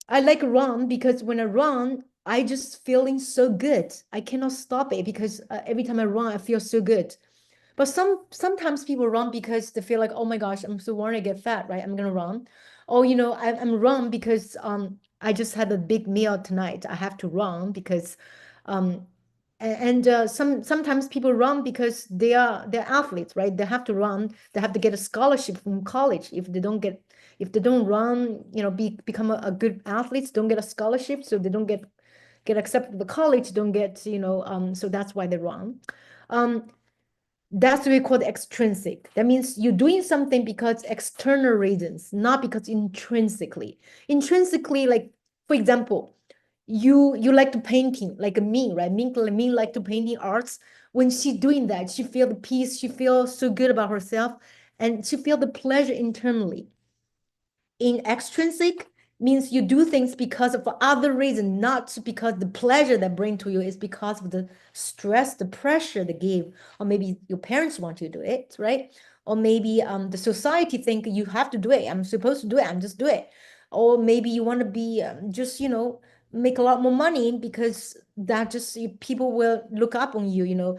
I like run because when I run, I just feeling so good. I cannot stop it because every time I run, I feel so good. But sometimes people run because they feel like, oh my gosh, I'm so worried I get fat, right? I'm gonna run. Or I'm run because I just had a big meal tonight. I have to run because um sometimes people run because they're athletes, right? They have to run. They have to get a scholarship from college. If they don't run, become a good athletes, don't get a scholarship, so they don't get accepted to the college, don't get, so that's why they run. That's what we call extrinsic. That means you're doing something because external reasons, not because intrinsically. Intrinsically, like for example, you like to painting, like me, right? Me like to painting arts. When she doing that, she feel the peace, she feels so good about herself, and she feel the pleasure internally. In extrinsic means you do things because of other reason, not because the pleasure that bring to you is because of the stress, the pressure they give, or maybe your parents want you to do it, right? Or maybe the society think you have to do it. I'm supposed to do it. I'm just do it. Or maybe you want to be just, make a lot more money because that just people will look up on you,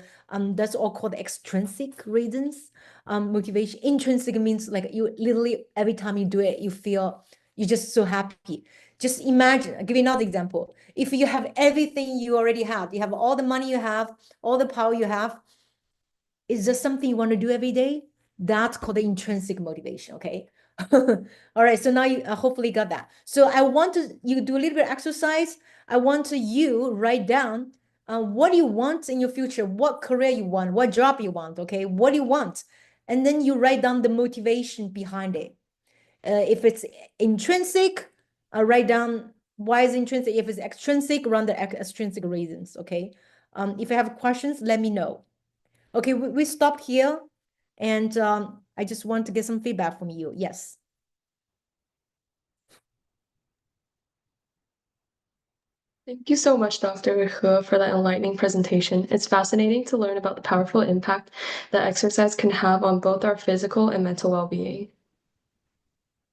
that's all called extrinsic reasons. Motivation. Intrinsic means like you literally every time you do it, you feel you're just so happy. Just imagine, I'll give you another example. If you have everything you already have, you have all the money you have, all the power you have, is just something you want to do every day? That's called the intrinsic motivation, okay? All right, so now you hopefully got that. So I want you do a little bit of exercise. I want you write down what do you want in your future, what career you want, what job you want, okay? What do you want? And then you write down the motivation behind it. If it's intrinsic, write down why is intrinsic. If it's extrinsic, run the extrinsic reasons, okay? If you have questions, let me know. Okay, we stopped here, and I just want to get some feedback from you. Yes. Thank you so much, Dr. He, for that enlightening presentation. It's fascinating to learn about the powerful impact that exercise can have on both our physical and mental well-being.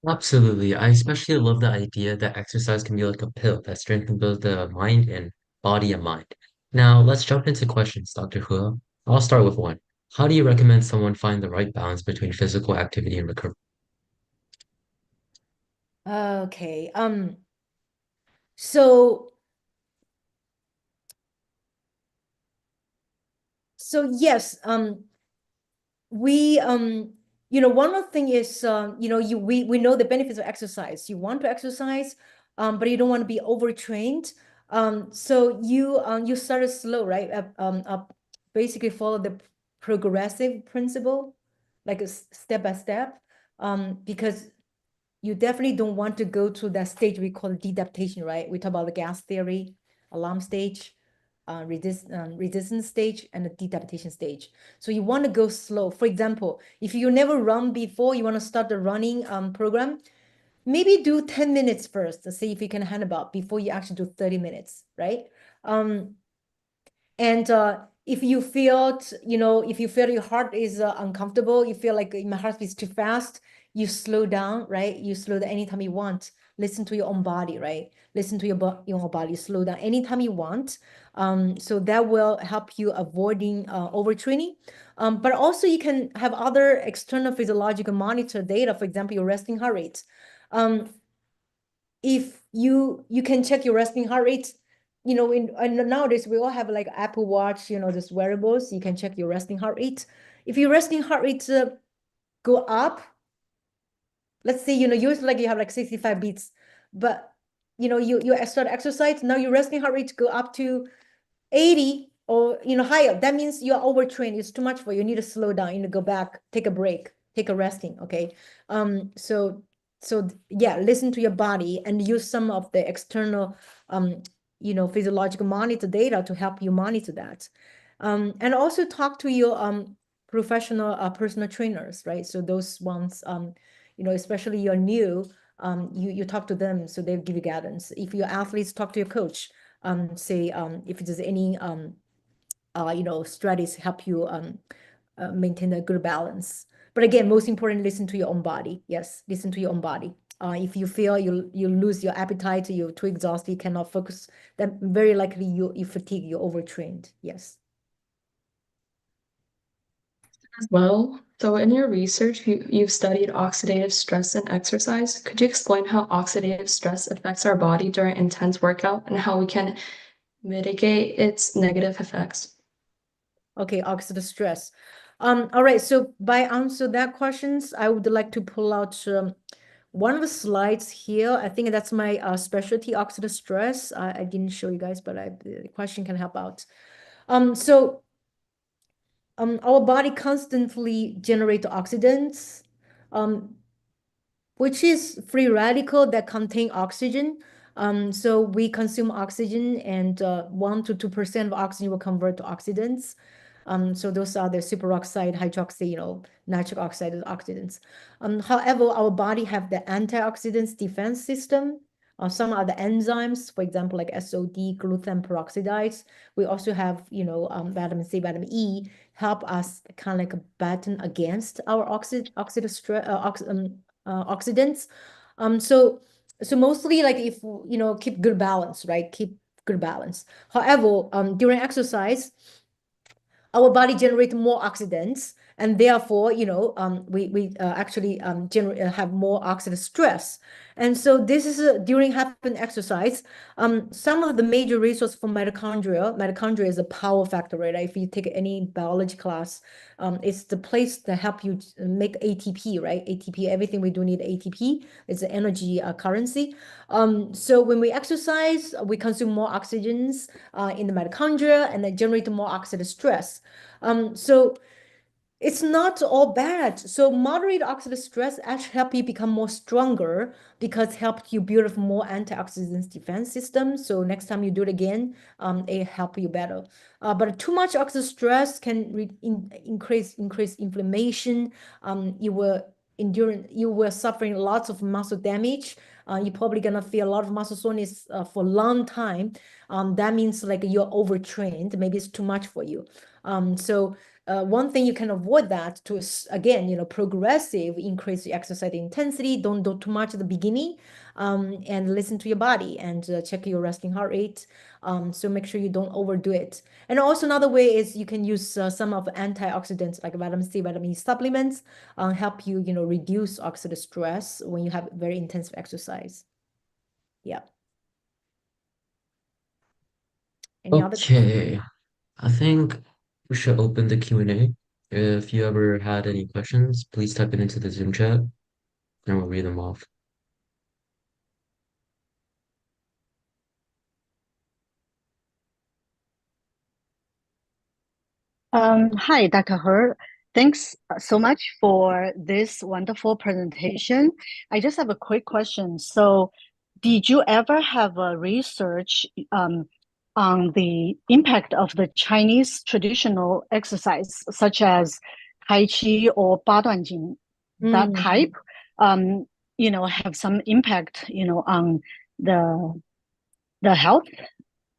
Absolutely. I especially love the idea that exercise can be like a pill that strengthens both the mind and body and mind. Now, let's jump into questions, Dr. He. I'll start with one. How do you recommend someone find the right balance between physical activity and recovery? Okay. So yes, we one of the thing is we know the benefits of exercise. You want to exercise, but you don't want to be overtrained. So you started slow, right? Basically follow the progressive principle, like a step by step, because you definitely don't want to go to that stage we call dedaptation, right? We talk about the gas theory, alarm stage, resistance stage, and the dedaptation stage. So you want to go slow. For example, if you never run before, you want to start the running program, maybe do 10 minutes first to see if you can handle before you actually do 30 minutes, right? And if you feel, if you feel your heart is uncomfortable, you feel like my heart beats too fast, you slow down, right? You slow down anytime you want. Listen to your own body, right? Listen to your own body. Slow down anytime you want. So that will help you avoiding overtraining. But also you can have other external physiological monitor data, for example, your resting heart rate. If you can check your resting heart rate, and nowadays we all have like Apple Watch, just wearables. You can check your resting heart rate. If your resting heart rate go up, let's say, usually like you have like 65 beats, but you start exercise, now your resting heart rate go up to 80 or higher. That means you're overtrained. It's too much for you. You need to slow down. You need to go back, take a break, take a resting. Okay. So yeah, listen to your body and use some of the external physiological monitor data to help you monitor that. And also talk to your professional personal trainers, right? So those ones especially you're new, you talk to them, so they give you guidance. If you're athletes, talk to your coach. Say if there's any strategies help you maintain a good balance. But again, most important, listen to your own body. Yes, listen to your own body. If you feel you lose your appetite, you're too exhausted, you cannot focus, then very likely you fatigue, you're overtrained. Yes. As well, so in your research, you've studied oxidative stress and exercise. Could you explain how oxidative stress affects our body during intense workout and how we can mitigate its negative effects? Okay, oxidative stress. All right, so by answer that questions, I would like to pull out one of the slides here. I think that's my specialty, oxidative stress. I didn't show you guys, but the question can help out. So our body constantly generate oxidants, which is free radical that contain oxygen. So we consume oxygen, and 1 to 2% of oxygen will convert to oxidants. So those are the superoxide, hydroxy, nitric oxide oxidants. However, our body have the antioxidants defense system. Some are the enzymes, for example, like SOD, gluten peroxidase. We also have, vitamin C, vitamin E, help us kind of like batten against our oxidative stress, oxidants. So mostly like if keep good balance, right? Keep good balance. However, during exercise, our body generates more oxidants, and therefore, we actually have more oxidative stress. And so this is during having exercise. Some of the major resource for mitochondria is a power factor, right? If you take any biology class, it's the place to help you make ATP, right? ATP, everything we do need ATP. It's an energy currency. So when we exercise, we consume more oxygens in the mitochondria and then generate more oxidative stress. So it's not all bad. So moderate oxidative stress actually help you become more stronger because helped you build a more antioxidant defense system. So next time you do it again, it help you better. But too much oxidative stress can increase inflammation. You will suffering lots of muscle damage. You're probably gonna feel a lot of muscle soreness for a long time. That means like you're overtrained. Maybe it's too much for you. So one thing you can avoid that to, again, progressive increase the exercise intensity. Don't do too much at the beginning, and listen to your body and check your resting heart rate. So make sure you don't overdo it. And also another way is you can use some of the antioxidants like vitamin C, vitamin E supplements, help you, reduce oxidative stress when you have very intensive exercise. Yeah. Any other? Okay, I think we should open the Q&A. If you ever had any questions, please type it into the Zoom chat and we'll read them off. Hi, Dr. He. Thanks so much for this wonderful presentation. I just have a quick question. So, did you ever have a research on the impact of the Chinese traditional exercise, such as Tai Chi or Ba Duan Jing, that type, have some impact, on the health?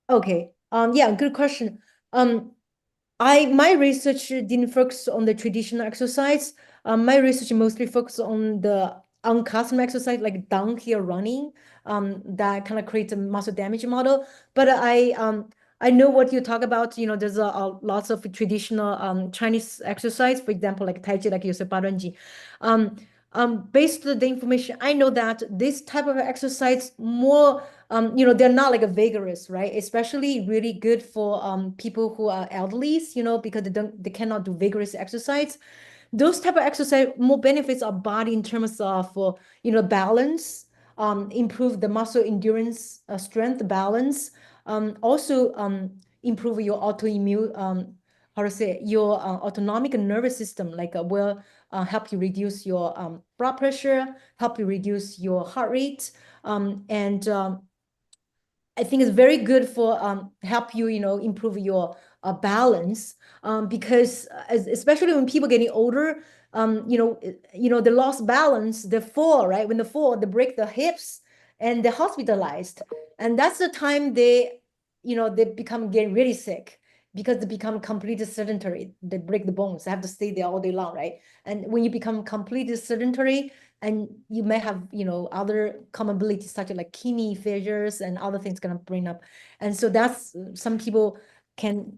Okay. Yeah, good question. My research didn't focus on the traditional exercise. My research mostly focused on the custom exercise like downhill running, that kind of creates a muscle damage model. But I know what you talk about. There's lots of traditional Chinese exercise, for example, like Tai Chi, like you said, Baranji. Based on the information, I know that this type of exercise more, they're not like a vigorous, right? Especially really good for people who are elderly, because they cannot do vigorous exercise. Those type of exercise more benefits our body in terms of, balance, improve the muscle endurance, strength, balance, also improve your autoimmune, how to say, your autonomic nervous system, like will help you reduce your blood pressure, help you reduce your heart rate, and I think it's very good for help you, improve your balance, because especially when people getting older, they lost balance, they fall, right? When they fall, they break the hips and they're hospitalized. And that's the time they become getting really sick because they become completely sedentary. They break the bones. They have to stay there all day long, right? And when you become completely sedentary, and you may have, other comorbidities such as like kidney failures and other things gonna bring up. And so that's, some people can,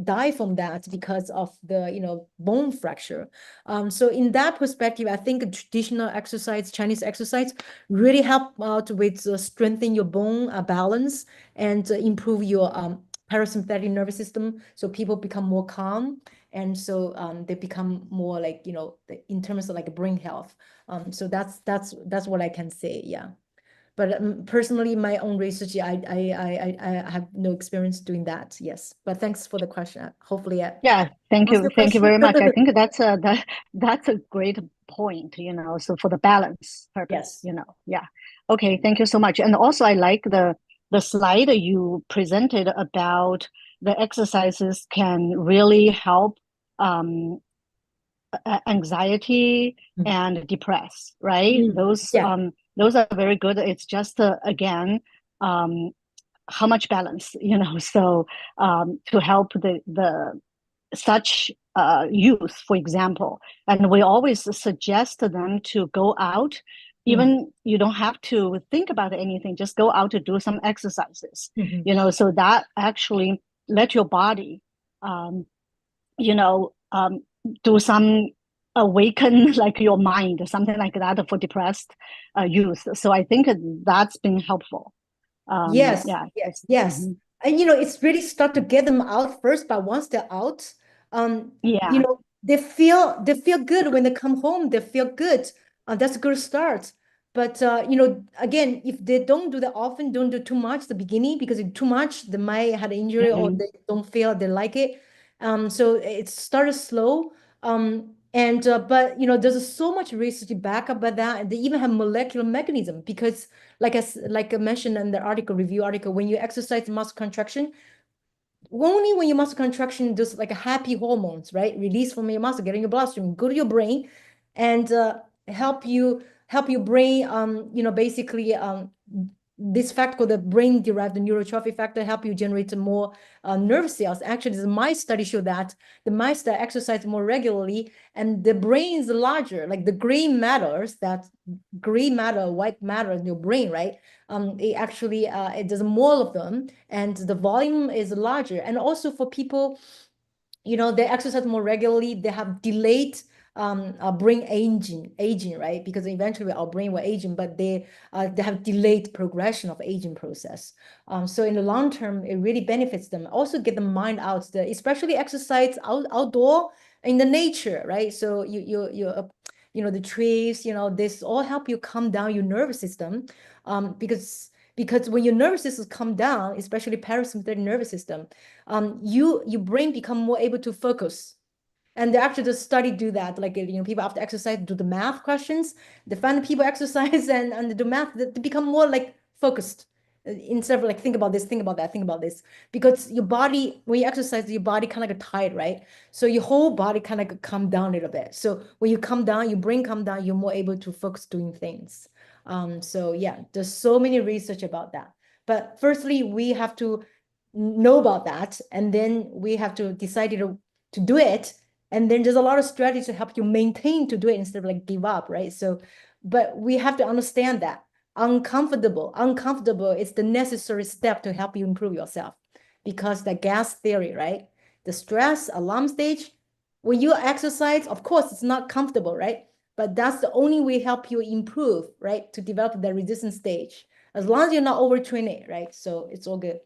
die from that because of the, bone fracture. So in that perspective, I think traditional exercise, Chinese exercise, really help out with strengthen your bone balance and improve your parasympathetic nervous system. So people become more calm. And so they become more like, in terms of like brain health. So that's what I can say. Yeah. But personally, my own research, I have no experience doing that. Yes. But thanks for the question. Hopefully, Yeah, thank answer you. your Thank you question. very much. I think that's a great point, so for the balance purpose, Yes. Yeah. Okay, thank you so much. And also I like the slide you presented about the exercises can really help anxiety and depress, right? Yeah. Those are very good. It's just again, how much balance, so to help the such youth, for example. And we always suggest them to go out, even you don't have to think about anything, just go out to do some exercises, so that actually let your body, you know, do some awaken like your mind, something like that for depressed youth. So I think that's been helpful. Yes, Yeah. yes. Mhm. And it's really start to get them out first, but once they're out, Yeah. they feel good when they come home. They feel good. That's a good start. But again, if they don't do that often, don't do too much at the beginning, because if too much, they might have an injury or Mhm. they don't feel they like it. So it started slow. And but there's so much research back up by that, and they even have molecular mechanism, because like I mentioned in the review article, when you exercise muscle contraction, only when your muscle contraction does like a happy hormones, right? Release from your muscle, get in your bloodstream, go to your brain, and help your brain, basically this factor called the brain derived neurotrophic factor help you generate more nerve cells. Actually, the mice study show that the mice that exercise more regularly and the brain is larger, like the gray matters, that gray matter, white matter in your brain, right? It actually it does more of them, and the volume is larger. And also for people, they exercise more regularly, they have delayed brain aging, right? Because eventually our brain will aging, but they have delayed progression of aging process. So in the long term, it really benefits them. Also get the mind out, especially exercise outdoor in the nature, right? So the trees, this all help you calm down your nervous system, because when your nervous system come down, especially parasympathetic nervous system, your brain become more able to focus. And actually the study do that, like people after exercise do the math questions, they find people exercise and do math, they become more like focused, instead of like think about this, think about that, think about this. Because your body, when you exercise, your body kind of like tired, right? So your whole body kind of calm down a little bit. So when you calm down, your brain calm down, you're more able to focus doing things. So yeah, there's so many research about that. But firstly, we have to know about that, and then we have to decide to do it. And then there's a lot of strategies to help you maintain to do it instead of like give up, right? So, but we have to understand that uncomfortable is the necessary step to help you improve yourself, because the gas theory, right? The stress alarm stage, when you exercise, of course it's not comfortable, right? But that's the only way help you improve, right? To develop the resistance stage, as long as you're not overtraining, right? So it's all good.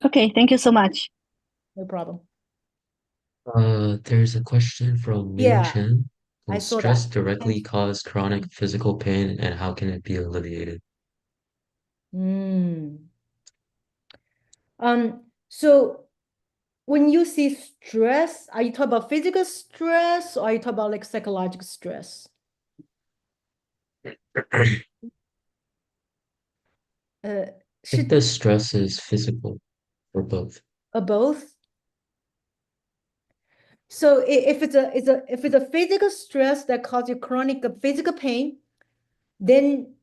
Okay, thank you so much. No problem. There's a question from Ming Yeah, Chen. I Can saw that. stress directly cause chronic physical pain, and how can it be alleviated? Mm. So when you see stress, are you talking about physical stress, or are you talking about like psychological stress? I Uh, think should the stress is physical for both. both? So if it's a physical stress that causes you chronic physical pain, then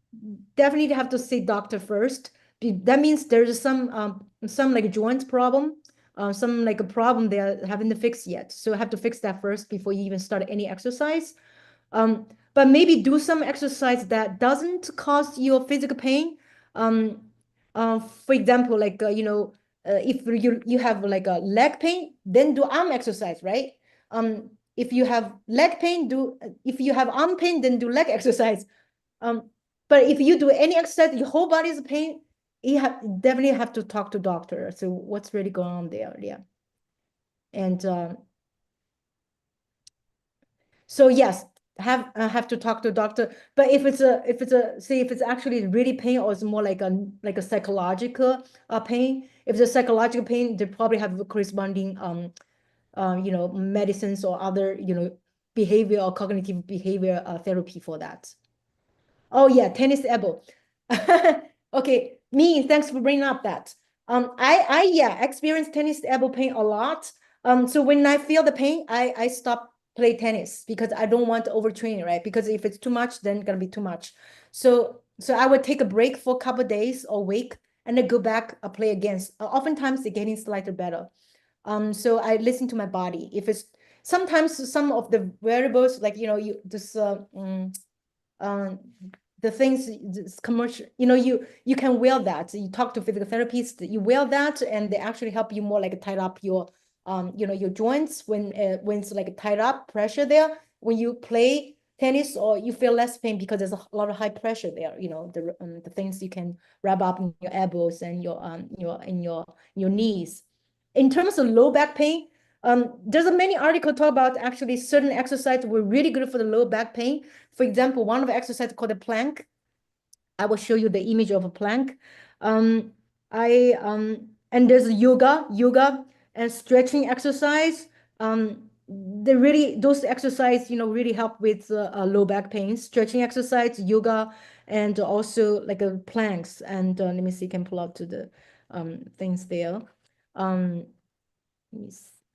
definitely have to see doctor first. That means there's some like joint problem, some like a problem they haven't fixed yet. So have to fix that first before you even start any exercise. But maybe do some exercise that doesn't cause you physical pain. Um, for example, like if you have like a leg pain, then do arm exercise, right? If you have leg pain, if you have arm pain, then do leg exercise. But if you do any exercise, your whole body is pain, you definitely have to talk to doctor. So what's really going on there? Yeah. And so yes, have to talk to a doctor. But if it's actually really pain, or it's more like a psychological pain. If it's a psychological pain, they probably have corresponding medicines or other behavior or cognitive behavior therapy for that. Oh yeah, tennis elbow. Okay, thanks for bringing up that. I yeah, experience tennis elbow pain a lot. So when I feel the pain, I stop play tennis, because I don't want to overtrain, right? Because if it's too much, then it's gonna be too much. So I would take a break for a couple of days or week, and then go back play again. Oftentimes it's getting slightly better. So I listen to my body. If it's sometimes some of the variables, like you just um, the things, this commercial, you can wear that. You talk to physical therapists, you wear that, and they actually help you more like tie up your your joints when it's like tied up, pressure there. When you play tennis, or you feel less pain because there's a lot of high pressure there. The things you can wrap up in your elbows and your knees. In terms of low back pain, there's a many article talk about actually certain exercises were really good for the low back pain. For example, one of the exercises called the plank. I will show you the image of a plank. And there's yoga and stretching exercise. Those exercise, really help with low back pain. Stretching exercise, yoga, and also like planks. And let me see, can pull out to the things there.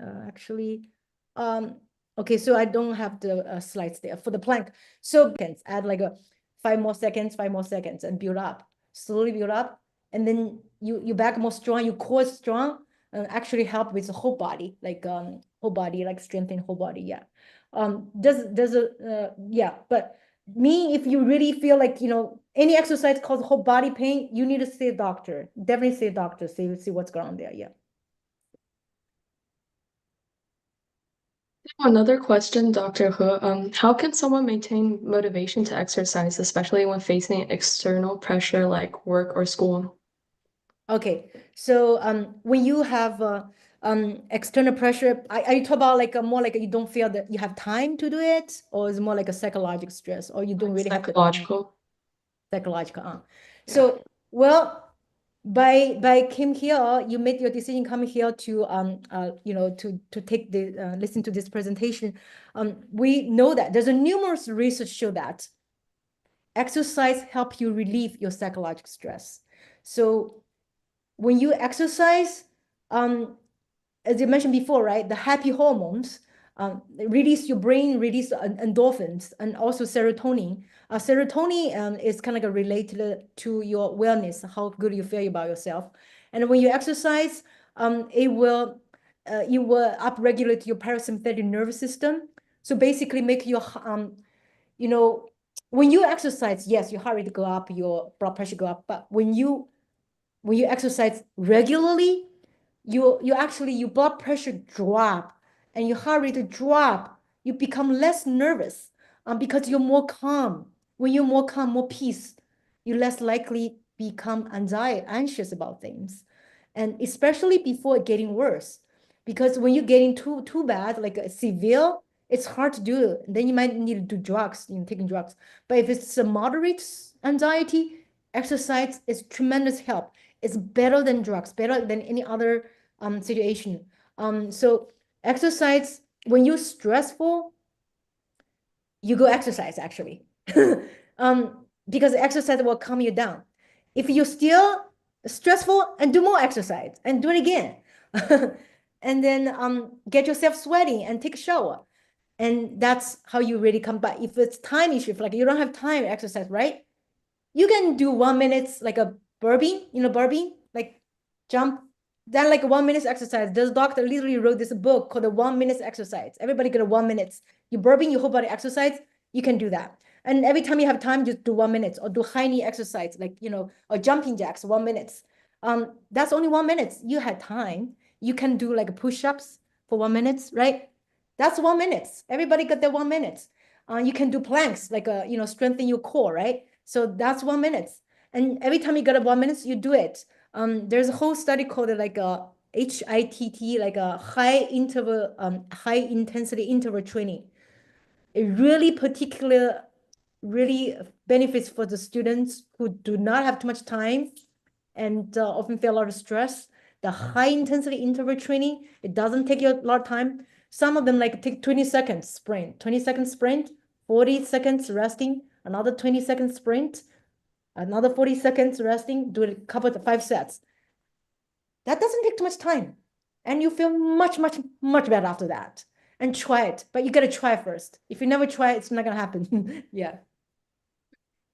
Actually, okay, so I don't have the slides there for the plank. So add like 5 more seconds, 5 more seconds, and build up, slowly build up. And then you back more strong, your core is strong, and actually help with the whole body, like whole body, like strengthen whole body. Yeah. But if you really feel like, any exercise causes whole body pain, you need to see a doctor. Definitely see a doctor, see what's going on there. Yeah. Another question, Dr. He. How can someone maintain motivation to exercise, especially when facing external pressure like work or school? Okay, so when you have external pressure, are you talking about like more like you don't feel that you have time to do it, or is it more like a psychological stress, or you don't really have the time? Psychological. Psychological. Yeah. So, well, by came here, you made your decision coming here to to take the listen to this presentation. We know that there's a numerous research show that exercise help you relieve your psychological stress. So when you exercise, as you mentioned before, right, the happy hormones release, your brain release endorphins and also serotonin. Serotonin is kind of like related to your wellness, how good you feel about yourself. And when you exercise, it will upregulate your parasympathetic nervous system. So basically make your when you exercise, yes, your heart rate go up, your blood pressure go up, but when you exercise regularly, your blood pressure drop and your heart rate drop. You become less nervous because you're more calm. When you're more calm, more peace, you're less likely become anxious about things, and especially before getting worse. Because when you're getting too bad, like severe, it's hard to do. Then you might need to do drugs, taking drugs. But if it's a moderate anxiety, exercise is tremendous help. It's better than drugs, better than any other situation. So exercise, when you're stressful, you go exercise actually. Because exercise will calm you down. If you're still stressful, and do more exercise and do it again. And then get yourself sweating and take a shower. And that's how you really come back. If it's time issue, if like you don't have time to exercise, right? You can do 1 minute, like a burpee, like jump, then like 1 minute exercise. This doctor literally wrote this book called the 1 minute exercise. Everybody get a 1 minute. You burping, your whole body exercise, you can do that. And every time you have time, just do 1 minute, or do high knee exercise, like, or jumping jacks, 1 minute. That's only 1 minute. You had time. You can do like push-ups for 1 minute, right? That's 1 minute. Everybody got their 1 minute. You can do planks, like strengthen your core, right? So that's 1 minute. And every time you get a 1 minute, you do it. There's a whole study called like a HITT, like a high intensity interval training. It really benefits for the students who do not have too much time and often feel a lot of stress. The high intensity interval training, it doesn't take you a lot of time. Some of them like take 20 seconds sprint, 20 seconds sprint, 40 seconds resting, another 20 seconds sprint, another 40 seconds resting, do a couple of 5 sets. That doesn't take too much time. And you feel much, much, much better after that. And try it. But you got to try first. If you never try, it's not going to happen. Yeah.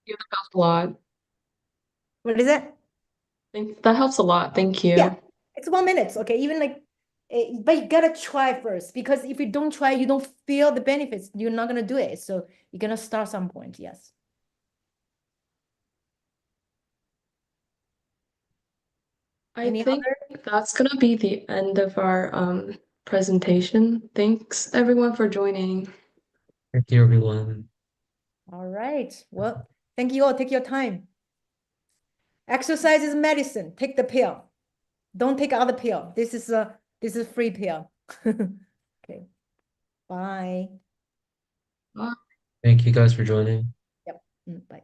Yeah, that helps a lot. What is it? That helps a lot. Thank you. Yeah. It's 1 minute. Okay. Even like, but you got to try first. Because if you don't try, you don't feel the benefits. You're not going to do it. So you're going to start some point. Yes. I Any think other? that's gonna be the end of our presentation. Thanks everyone for joining. Thank you, everyone. All right. Well, thank you all. Take your time. Exercise is medicine. Take the pill. Don't take other pill. This is free pill. Okay. Bye. Bye. Thank you guys for joining. Yep. Bye.